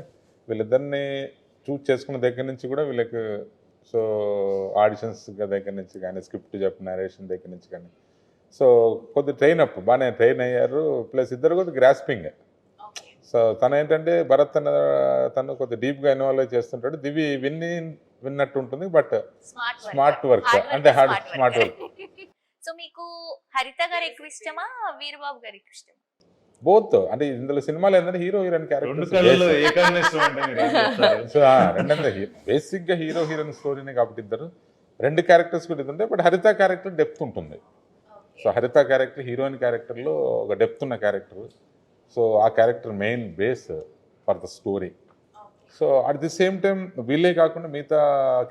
వీళ్ళిద్దరిని చూస్ చేసుకున్న దగ్గర నుంచి కూడా వీళ్ళకి, సో ఆడిషన్స్ దగ్గర నుంచి కానీ, స్క్రిప్ట్ చెప్పిన నరేషన్ దగ్గర నుంచి కానీ, సో కొద్ది ట్రైన్ అప్ బాగానే ట్రైన్ అయ్యారు. ప్లస్ ఇద్దరు కొద్ది గ్రాస్పింగ్. సో తను ఏంటంటే భరత్ తను కొద్ది డీప్గా ఇన్వాల్వ్ చేస్తుంటాడు. దివి విన్ని విన్నట్టు ఉంటుంది, బట్ స్మార్ట్ స్మార్ట్ వర్క్ అంటే స్మార్ట్ వర్క్. సో మీకు హరిత గారు ఎక్కువ ఇష్టమా, వీరబాబు గారు ఎక్కువ ఇష్టమా? బోత్ అంటే ఇందులో సినిమాలు ఏంటంటే హీరో హీరోయిన్ రెండు కళ్ళలో క్యారెక్టర్ ఏకాన్వేషం అంటే మీరు ఏం చెప్తారు? సో రెండంతా బేసిక్ గా హీరో హీరోయిన్ స్టోరీనే కాబట్టి ఇద్దరు రెండు క్యారెక్టర్స్ కూడా ఇది ఉంటాయి, బట్ హరిత క్యారెక్టర్ డెప్త్ ఉంటుంది. సో హరిత క్యారెక్టర్ హీరోయిన్ క్యారెక్టర్లో ఒక డెప్త్ ఉన్న క్యారెక్టర్. సో ఆ character main base for the story. So at the same time వీళ్ళే కాకుండా మిగతా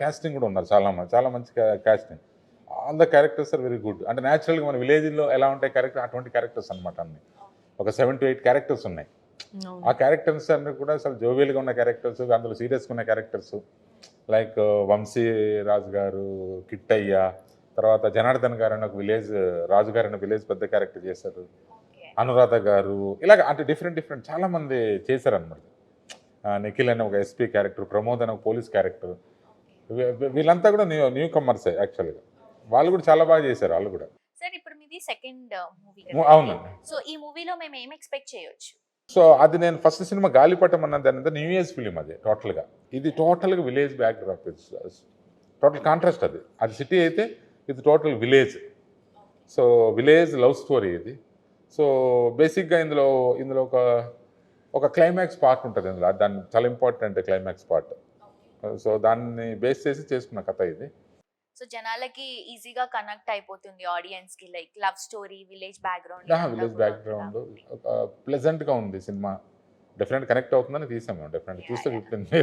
క్యాస్టింగ్ కూడా ఉన్నారు చాలా మంచి casting. All the characters are very good. అంటే న్యాచురల్గా మన విలేజ్లో ఎలా ఉంటాయి క్యారెక్టర్ అటువంటి క్యారెక్టర్స్ అనమాట. అన్ని ఒక 7 to 8 క్యారెక్టర్స్ ఉన్నాయి. ఆ క్యారెక్టర్స్ అన్ని కూడా అసలు జోవియల్గా ఉన్న క్యారెక్టర్స్, అందులో సీరియస్గా ఉన్న క్యారెక్టర్స్ లైక్ వంశీ రాజు గారు, కిట్టయ్య, తర్వాత జనార్దన్ గారు అని ఒక విలేజ్ రాజు గారు అనే విలేజ్ పెద్ద క్యారెక్టర్ చేశారు, అనురాధ గారు, ఇలాగ అంటే డిఫరెంట్ చాలా మంది చేశారనమాట. నిఖిల్ అనే ఒక ఎస్పీ క్యారెక్టర్, ప్రమోద్ అనే ఒక పోలీస్ క్యారెక్టర్, వీళ్ళంతా కూడా న్యూ కమర్సే యాక్చువల్గా. వాళ్ళు కూడా చాలా బాగా చేశారు వాళ్ళు కూడా. సార్ ఇప్పుడు మీది సెకండ్ మూవీ. అవునండి. సో ఈ మూవీలో మేము ఏం ఎక్స్పెక్ట్ చేయొచ్చు? సో అది నేను ఫస్ట్ సినిమా గాలిపటం అన్నది అనేది న్యూ ఇయర్స్ ఫిలిం. అది టోటల్గా ఇది టోటల్గా village back drop. Total contrast. అది సిటీ అయితే ఇది total village. So village love story ఇది. సో బేసిక్గా ఇందులో ఒక క్లైమాక్స్ పార్ట్ ఉంటుంది ఇందులో. దాన్ని చాలా ఇంపార్టెంట్ క్లైమాక్స్ పార్ట్. సో దాన్ని బేస్ చేసి చేసుకున్న కథ ఇది. సో జనాలకి ఈజీగా కనెక్ట్ అయిపోతుంది ఆడియన్స్ కి, like love story, village background. Village background ప్లెజెంట్గా ఉంది సినిమా. డెఫినెట్ కనెక్ట్ అవుతుందని తీసాము. డెఫినెట్ చూస్తే చెప్పింది.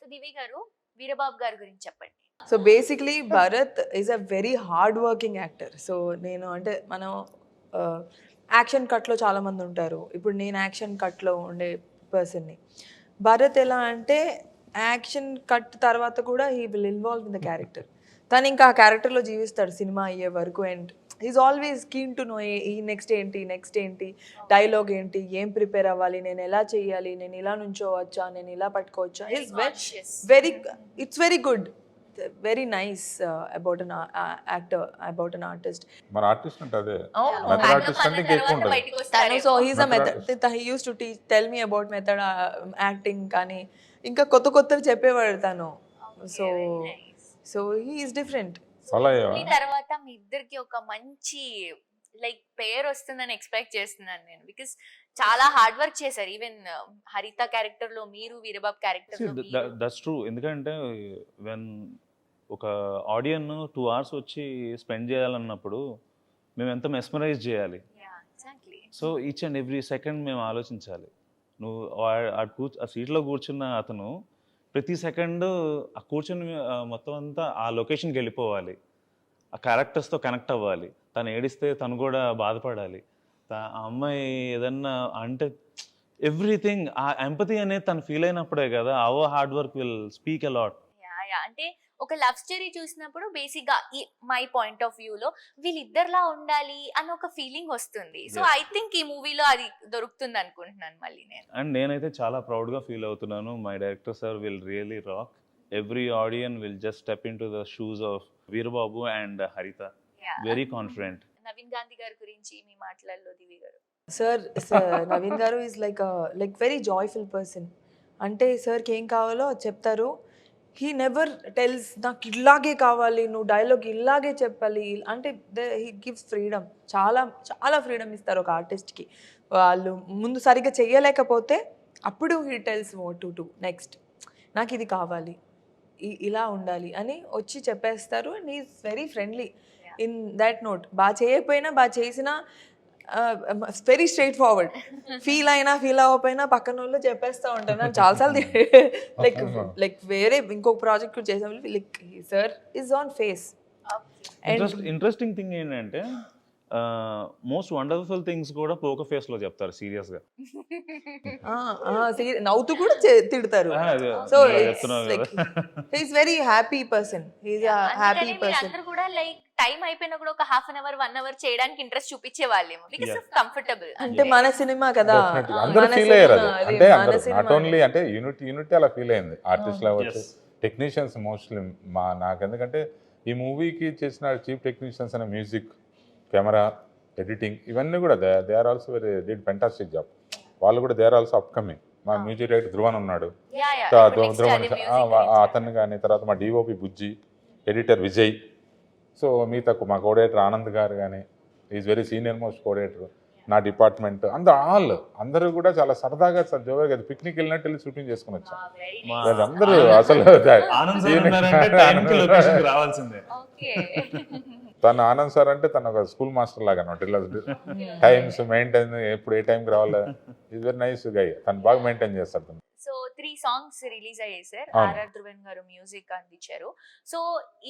సో దివి గారు, వీరబాబు గారి గురించి చెప్పండి. So basically Bharat is a very hard working actor. So నేను అంటే మనం యాక్షన్ కట్లో చాలామంది ఉంటారు, ఇప్పుడు నేను యాక్షన్ కట్లో ఉండే పర్సన్ని. భరత్ ఎలా అంటే యాక్షన్ కట్ తర్వాత కూడా he will involve in the character. తను ఇంకా ఆ క్యారెక్టర్లో జీవిస్తాడు సినిమా అయ్యే వరకు. And is always keen to know ఈ నెక్స్ట్ ఏంటి, డైలాగ్ ఏంటి, ఏం ప్రిపేర్ అవ్వాలి, నేను ఎలా చేయాలి, నేను ఇలా నుంచోవచ్చా, నేను ఇలా పట్టుకోవచ్చా. It's very good, very nice about an actor, about an artist. మన ఆర్టిస్ట్ అంటే అదే మెథడ్ ఆర్టిస్ట్ అంటే ఇంకా ఎక్కువ ఉంటుంది. So he's a method, he use to tell me about method acting. కానీ ఇంకా కొత్తవి చెప్పేవాడు తను. So he is different. ఈ తర్వాత మీ ఇద్దరికి ఒక మంచి లైక్ పేరు వస్తుందని ఎక్స్పెక్ట్ చేస్తున్నాను నేను, బికాస్ చాలా హార్డ్ వర్క్ చేశారు. ఈవెన్ హరిత క్యారెక్టర్ లో మీరు, వీరబాబు క్యారెక్టర్ లో మీరు. That's true. ఎందుకంటే వెన్ ఒక ఆడియన్ 2 hours వచ్చి స్పెండ్ చేయాలన్నప్పుడు మేము ఎంత మెస్మరైజ్ చేయాలి. So each and every second మేము ఆలోచించాలి. నువ్వు ఆ సీట్లో కూర్చున్న అతను ప్రతి సెకండ్ ఆ కూర్చుని మొత్తం అంతా ఆ లొకేషన్కి వెళ్ళిపోవాలి, ఆ క్యారెక్టర్స్తో కనెక్ట్ అవ్వాలి. తను ఏడిస్తే తను కూడా బాధపడాలి, ఆ అమ్మాయి ఏదన్నా అంటే ఎవ్రీథింగ్ ఆ ఎంపతి అనేది తను ఫీల్ అయినప్పుడే కదా our hard work will speak a lot. అంటే ఒక లవ్ స్టోరీ చూసినప్పుడు బేసిక్ గా మై పాయింట్ ఆఫ్ వ్యూ లో వీళ్ళిద్దరిలా ఉండాలి అని ఒక ఫీలింగ్ వస్తుంది. సో ఐ థింక్ ఈ మూవీలో అది దొరుకుతుంది అనుకుంటున్నాను మళ్ళీ నేను. అండ్ నేనైతే చాలా ప్రౌడ్గా ఫీల్ అవుతున్నాను. My director sir will really rock. Every audience will just step in to the shoes of Veerababu and Haritha. Very confident. Naveen Gandhi గారి గురించి మీ మాటలలో దివి గారు. సార్ నవీన్ గారు is like very joyful person. అంటే సార్కి ఏం కావాలో చెప్తారు. హీ నెవర్ టెల్స్ నాకు ఇలాగే కావాలి, నువ్వు డైలాగ్ ఇలాగే చెప్పాలి అంటే. హీ గివ్స్ ఫ్రీడమ్, చాలా ఫ్రీడమ్ ఇస్తారు ఒక ఆర్టిస్ట్కి. వాళ్ళు ముందు సరిగ్గా చెయ్యలేకపోతే అప్పుడు he tells what to do next, నాకు ఇది కావాలి, ఇలా ఉండాలి అని వచ్చి చెప్పేస్తారు. And he is very friendly in that note. బాగా చేయకపోయినా బాగా చేసినా వెరీ స్ట్రైట్ ఫార్వర్డ్. ఫీల్ అవ్వకపోయినా పక్కన వాళ్ళు చెప్పేస్తూ ఉంటాను. చాలాసార్లు లైక్ వేరే ఇంకొక ప్రాజెక్ట్ చేసాం, like sir is on face. Interesting thing ఏంటంటే మోస్ట్ వండర్ఫుల్ థింగ్స్ కూడా పోకర్ ఫేస్ లో చెప్తారు సీరియస్ గా. నవ్వుతూ కూడా తిడతారు. So he's very happy person. He's a happy person. అందరూ కూడా లైక్ టైం అయిపోయినా కూడా ఒక హాఫ్ అన్ అవర్ 1 hour చేయడానికి ఇంట్రెస్ట్ చూపించే వాళ్ళేమో, బికాస్ ఆఫ్ కంఫర్టబుల్. అంటే మన సినిమా కదా, అందరూ ఫీల్ అయ్యారు. అంటే నాట్ ఓన్లీ అంటే యూనిటీ అలా ఫీల్ అయింది. ఆర్టిస్ట్లు అవ్వచ్చు, టెక్నీషియన్స్ మోస్ట్లీ నాకు. ఎందుకంటే ఈ మూవీకి చేసిన చీఫ్ టెక్నీషియన్స్ అనే మ్యూజిక్, కెమెరా, ఎడిటింగ్ ఇవన్నీ కూడా they are also did fantastic job. వాళ్ళు కూడా దే ఆర్ ఆల్సో అప్కమింగ్ మా మ్యూజిక్ డైరెక్టర్ ధ్రువన్ ఉన్నాడు, యా యా ధ్రువన్ అతన్ని కానీ, తర్వాత మా DOP Bujji, editor Vijay, so మిగతా మా కోఆర్డినేటర్ ఆనంద్ గారు కానీ, is very senior most coordinator, నా డిపార్ట్మెంట్ అందరూ కూడా చాలా సరదాగా జోరుగా పిక్నిక్ వెళ్ళినట్టు వెళ్ళి షూటింగ్ చేసుకుని వచ్చాం. అందరూ అసలు రావాల్సిందే. తను ఆనంద్ సార్ అంటే తను ఒక స్కూల్ మాస్టర్ లాగా అనమాట. ఇలా టైమ్స్ మెయింటైన్, ఎప్పుడు ఏ టైంకి రావాలా, ఈజ్ వెరీ నైస్ గై, తను బాగా మెయింటైన్ చేస్తాడు తను. సో 3 సాంగ్స్ రిలీజ్ అయ్యాయి సార్, అవును. ఆర్ఆర్ ధ్రువన్ గారు మ్యూజిక్ అందించారు. సో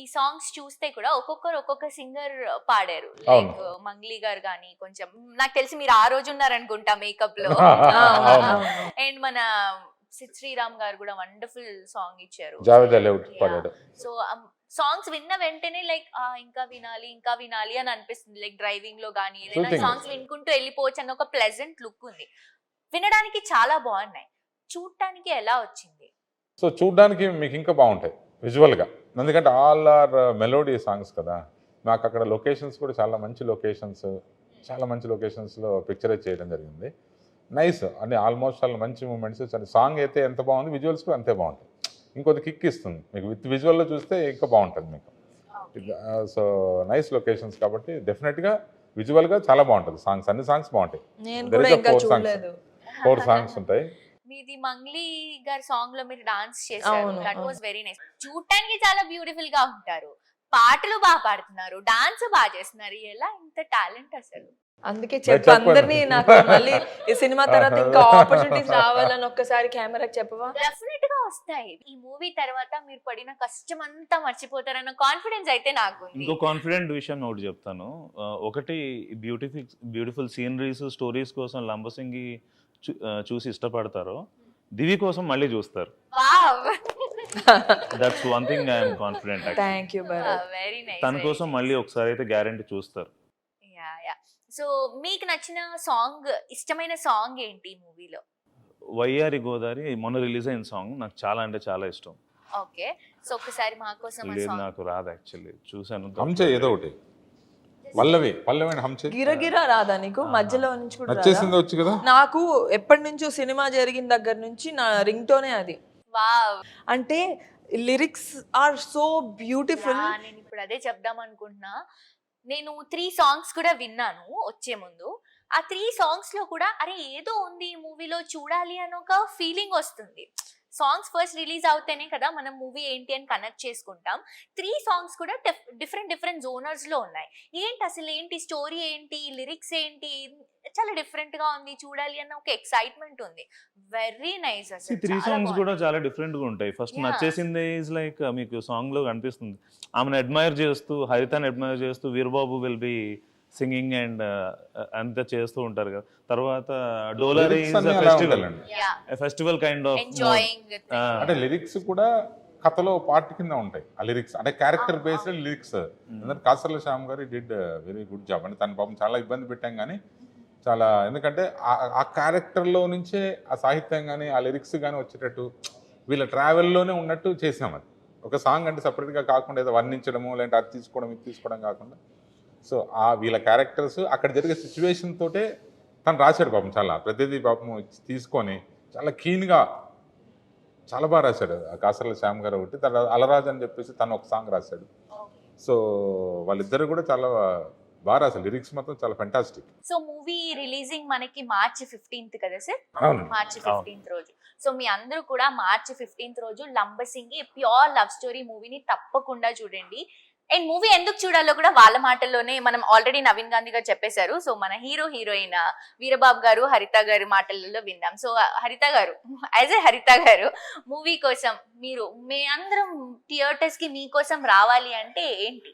ఈ సాంగ్స్ చూస్తే కూడా ఒక్కొక్కరు ఒక్కొక్క సింగర్ పాడారు, అవును. లైక్ మంగ్లీ గారు కానీ, కొంచెం నాకు తెలిసి మీరు ఆ రోజు ఉన్నారనుకుంటా మేకప్ లో, అండ్ మన సిద్ శ్రీరామ్ గారు కూడా వండర్ఫుల్ సాంగ్ ఇచ్చారు, జావేద్ అలీ పాడాడు. సో సాంగ్స్ విన్న వెంటనే లైక్ ఇంకా వినాలి అని అనిపిస్తుంది. లైక్ డ్రైవింగ్ లో కానీ ఏదైనా Soothing. సాంగ్స్ వినుకుంటూ వెళ్ళిపోవచ్చు అన్న ఒక ప్లెజెంట్ లుక్ ఉంది. వినడానికి చాలా బాగున్నాయి, చూడటానికి ఎలా వచ్చింది? సో చూడ్డానికి మీకు ఇంకా బాగుంటాయి విజువల్గా, ఎందుకంటే ఆల్ ఆర్ మెలోడీ సాంగ్స్ కదా. మాకు అక్కడ లొకేషన్స్ కూడా చాలా మంచి లొకేషన్స్లో పిక్చరైజ్ చేయడం జరిగింది. నైస్ అని ఆల్మోస్ట్ చాలా మంచి మూమెంట్స్. సాంగ్ అయితే ఎంత బాగుంది, విజువల్స్ కూడా అంతే బాగుంటాయి. ఇంకొద్ది కిక్ ఇస్తుంది మీకు, విత్ విజువల్లో చూస్తే ఇంకా బాగుంటుంది మీకు. సో నైస్ లొకేషన్స్ కాబట్టి డెఫినెట్గా విజువల్గా చాలా బాగుంటుంది. సాంగ్స్ అన్ని సాంగ్స్ బాగుంటాయి. నేను There కూడా is a ఇంకా 4 songs. చూడలేదు. 4 సాంగ్స్ ఉంటాయి. మీది మంగ్లీ గారి సాంగ్ లో మీరు డాన్స్ చేశారు, అవును, దట్ అవును. Was very nice. చూడటానికి చాలా బ్యూటిఫుల్ గా ఉంటారు, పాటలు బాగా పాడుతున్నారు, డాన్స్ బాగా చేస్తున్నారు, ఎలా ఇంత టాలెంట్ అసలు? అందుకే నేను చెప్పు చెప్పను. అందరినీ, నాకు మళ్ళీ ఈ సినిమా తర్వాత ఇంకా ఆపర్చునిటీస్ రావాలని ఒక్కసారి కెమెరాకి చెప్పవా? డెఫినెట్ గా వస్తాయి. ఈ మూవీ తర్వాత మీరు పడిన కష్టం అంతా మర్చిపోతారన్న కాన్ఫిడెన్స్ అయితే నాకు ఉంది. ఇంకో కాన్ఫిడెంట్ విషయం ఒకటి చెప్తాను. ఒకటి బ్యూటిఫుల్ సీనరీస్, స్టోరీస్ కోసం లంబసింగి చూసి ఇష్టపడతారో, దివి కోసం మళ్ళీ చూస్తారు. Wow, that's one thing I'm confident. Thank you Bharat. Very nice. తన కోసం మళ్ళీ ఒకసారి అయితే గ్యారంటీ చూస్తారు. Yeah yeah. సో మీకు నచ్చిన సాంగ్, ఇష్టమైన సాంగ్ ఏంటి ఈ మూవీలో? వయ్యారి గోదారి మొన్న రిలీజ్ అయిన సాంగ్ నాకు చాలా అంటే చాలా ఇష్టం. ఓకే, సో ఒకసారి మా కోసం ఆ లేదు సాంగ్. నాకు రాదు యాక్చువల్లీ, చూసాను. హంచే ఏదో ఒకటి, పల్లవి హంచే. గిరగిరా రాదా నీకు? మధ్యలో నుంచి కూడా రాదా? నచ్చేసింది వచ్చు కదా. నాకు ఎప్పటి నుంచో సినిమా జరిగిన దగ్గర నుంచి నా రింగ్ టోనే అది. వావ్, అంటే లిరిక్స్ ఆర్ సో బ్యూటిఫుల్. నేను ఇప్పుడు అదే చెప్దాం అనుకుంటున్నా. నేను 3 సాంగ్స్ కూడా విన్నాను వచ్చే ముందు. ఆ 3 సాంగ్స్ లో కూడా అరే ఏదో ఉంది ఈ మూవీలో, చూడాలి అని ఒక ఫీలింగ్ వస్తుంది. సాంగ్స్ ఫస్ట్ రిలీజ్ అవుతేనే కదా మనం మూవీ ఏంటి అని కనెక్ట్ చేసుకుంటాం. 3 సాంగ్స్ కూడా డిఫరెంట్ జోనర్స్ లో ఉన్నాయి. ఏంటి అసలు, ఏంటి స్టోరీ, ఏంటి లిరిక్స్, ఏంటి, చాలా డిఫరెంట్ గా ఉంది, చూడాలి అన్న ఒక ఎక్సైట్మెంట్ ఉంది. వెరీ నైస్ అసలు. 3 సాంగ్స్ కూడా చాలా డిఫరెంట్ గా ఉంటాయి. First Yeah. నచ్చేసింది ఈజ్ లైక్ మీకు సాంగ్ లో కనిపిస్తుంది ఆమెను అడ్మైర్ చేస్తూ, హరితని అడ్మైర్ చేస్తూ Veerababu will be singing and అంతా చేస్తూ ఉంటారు కదా. తర్వాత డోలారీ Lyrics అన్నీ అలా ఉండాలండి. Festival kind of enjoying. అంటే లిరిక్స్ కూడా కథలో పార్ట్ కింద ఉంటాయి. ఆ లిరిక్స్ అంటే క్యారెక్టర్ బేస్డ్ లిరిక్స్. ఎందుకంటే కాసర్ల శ్యామ్ గారు డిడ్ వెరీ గుడ్ జాబ్. అంటే తన పాపం చాలా ఇబ్బంది పెట్టాం కానీ చాలా, ఎందుకంటే ఆ క్యారెక్టర్లో నుంచే ఆ సాహిత్యం కానీ ఆ లిరిక్స్ కానీ వచ్చేటట్టు వీళ్ళ ట్రావెల్లోనే ఉన్నట్టు చేసాం. అది ఒక సాంగ్ అంటే సపరేట్గా కాకుండా ఏదో వర్ణించడము, లేదంటే అది తీసుకోవడం ఇది తీసుకోవడం కాకుండా, సో ఆ వీళ్ళ క్యారెక్టర్స్ అక్కడ జరిగే సిచ్యువేషన్ తోటే తను రాశాడు పాపం. చాలా ప్రతిదీ పాపం తీసుకొని చాలా కీన్గా చాలా బాగా రాశాడు. కాసర్ల శ్యామ్ గారు ఒకటి, తర్వాత అలరాజ్ అని చెప్పేసి తను ఒక సాంగ్ రాశాడు. సో వాళ్ళిద్దరు కూడా చాలా బాగా రాశారు. లిరిక్స్ మాత్రం చాలా ఫెంటాస్టిక్. సో మూవీ రిలీజింగ్ మనకి మార్చి 15th కదా సార్? అవును. మార్చి 15th రోజు. సో మీ అందరూ కూడా మార్చి 15th రోజు లంబసింగి ప్యూర్ లవ్ స్టోరీ మూవీని తప్పకుండా చూడండి. అండ్ మూవీ ఎందుకు చూడాలో కూడా వాళ్ళ మాటల్లోనే మనం ఆల్రెడీ నవీన్ గాంధీ గారు చెప్పేశారు. సో మన హీరోయిన్ వీరబాబు గారు, హరిత గారి మాటలలో విందాం. సో హరిత గారు, యాజ్ ఏ హరిత గారు, మూవీ కోసం మీ అందరం థియేటర్స్ కి మీకోసం రావాలి అంటే ఏంటి?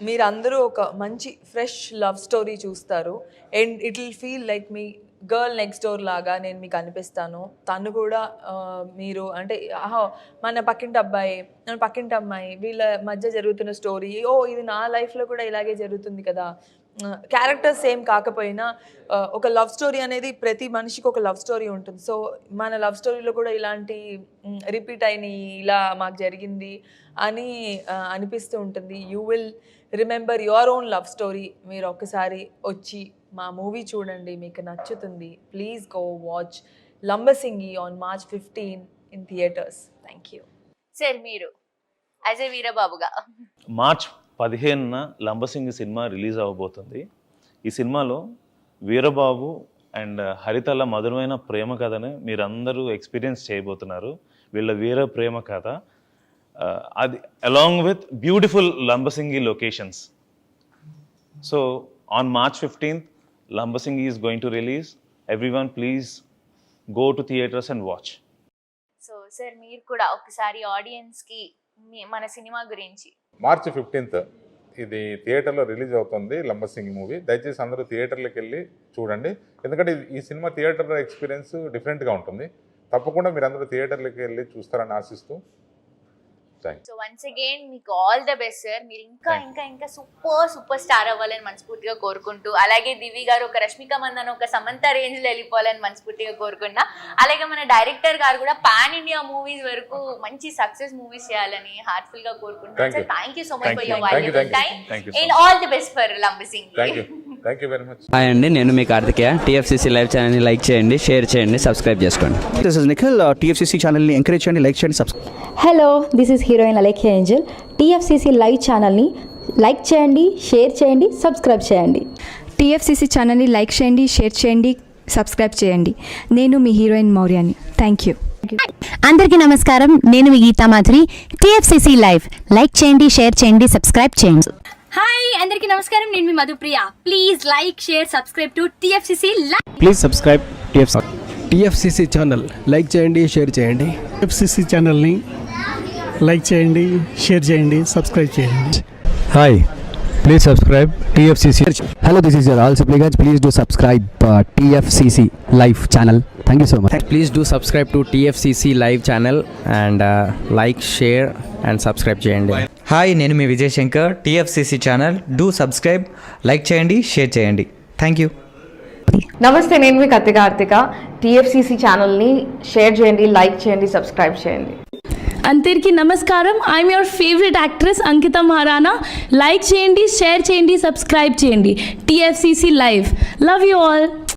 మీరందరూ ఒక మంచి ఫ్రెష్ లవ్ స్టోరీ చూస్తారు. And it will feel like me girl next door లాగా నేను మీకు అనిపిస్తాను. తను కూడా మీరు అంటే మన పక్కింటి అబ్బాయి, మన పక్కింటి అమ్మాయి, వీళ్ళ మధ్య జరుగుతున్న స్టోరీ, ఇది నా లైఫ్లో కూడా ఇలాగే జరుగుతుంది కదా. క్యారెక్టర్స్ సేమ్ కాకపోయినా ఒక లవ్ స్టోరీ అనేది ప్రతి మనిషికి ఒక లవ్ స్టోరీ ఉంటుంది. సో మన లవ్ స్టోరీలో కూడా ఇలాంటి రిపీట్ అయినాయి, ఇలా మాకు జరిగింది అని అనిపిస్తూ ఉంటుంది. You will remember your own love story. మీరు ఒక్కసారి వచ్చి మా మూవీ చూడండి, మీకు నచ్చుతుంది. Please go watch Lambasingi on March 15 in theaters. Thank you. Sir మీరు అజయ్ వీరబాబుగా మార్చ్ 15న లంబసింగి సినిమా రిలీజ్ అవ్వబోతుంది. ఈ సినిమాలో వీరబాబు అండ్ హరితల మధురమైన ప్రేమ కథని మీరందరూ ఎక్స్పీరియన్స్ చేయబోతున్నారు. వీళ్ళ వీర ప్రేమ కథ, అది along with beautiful Lambasingi locations. So on March 15th, Lambasingi is going to release. Everyone please go to theaters and watch. So sir మీరు కూడా ఒకసారి ఆడియన్స్ కి మన సినిమా గురించి. మార్చి 15th ఇది థియేటర్లో రిలీజ్ అవుతుంది లంబసింగి మూవీ. దయచేసి అందరూ థియేటర్లకు వెళ్ళి చూడండి, ఎందుకంటే ఈ సినిమా థియేటర్ ఎక్స్పీరియన్స్ డిఫరెంట్గా ఉంటుంది. తప్పకుండా మీరు అందరూ థియేటర్లకు వెళ్ళి చూస్తారని ఆశిస్తూ సో వన్స్ అగైన్ మీకు ఆల్ ద బెస్ట్ సార్. మీరు ఇంకా ఇంకా ఇంకా సూపర్ స్టార్ అవ్వాలని మనస్ఫూర్తిగా కోరుకుంటూ, అలాగే దివి గారు ఒక రష్మిక మందన ఒక సమంత రేంజ్ లో వెళ్ళిపోవాలని మనస్ఫూర్తిగా కోరుకున్నా. అలాగే మన డైరెక్టర్ గారు కూడా పాన్ ఇండియా మూవీస్ వరకు మంచి సక్సెస్ మూవీస్ చేయాలని హార్ట్ఫుల్ గా కోరుకుంటున్నాను sir. Thank you so much for your valuable time and all the best for Lambasingi. Thank you very much. Hi అండి, నేను మీ కార్తికేయ. TFCC లైవ్ ఛానల్ని లైక్ చేయండి, షేర్ చేయండి, సబ్స్క్రైబ్ చేసుకోండి. This is Nikhil. TFCC ఛానల్ని ఎంకరేజ్ చేయండి, లైక్ చేయండి, subscribe. Hello, this is heroine Alekhya Angel. TFCC live ఛానల్ని లైక్ చేయండి, షేర్ చేయండి, సబ్స్క్రైబ్ చేయండి. TFCC ఛానల్ని లైక్ చేయండి, షేర్ చేయండి, సబ్స్క్రైబ్ చేయండి. నేను మీ హీరోయిన్ మౌర్యాని. Thank you. అందరికీ నమస్కారం, నేను మీ Geetha Madhuri. TFCC live like చేయండి, షేర్ చేయండి, సబ్స్క్రైబ్ చేయండి. హాయ్ అందరికీ నమస్కారం, నేను మీ Madhupriya. Please like share subscribe to TFCC live. Please subscribe TFCC channel like చేయండి, షేర్ చేయండి. TFCC ఛానల్ని లైక్ చేయండి, షేర్ చేయండి, సబ్స్క్రైబ్ చేయండి. Hi, please subscribe TFCC. Hello, this is your all సిప్లిగన్స్. Please do subscribe TFCC live channel. Thank you so much. Please do subscribe to TFCC live channel and like, share and subscribe చేయండి. హాయ్, నేను మీ Vijay Shankar. TFCC channel do subscribe, like చేయండి, షేర్ చేయండి. Thank you. నమస్తే, నేను మీ కార్తిక. TFCC ఛానల్ని షేర్ చేయండి, లైక్ చేయండి, సబ్స్క్రైబ్ చేయండి. అందరికీ నమస్కారం, I'm your favourite actress Ankita Maharana. Like చేయండి, షేర్ చేయండి, సబ్స్క్రైబ్ చేయండి. TFCC live. Love you all.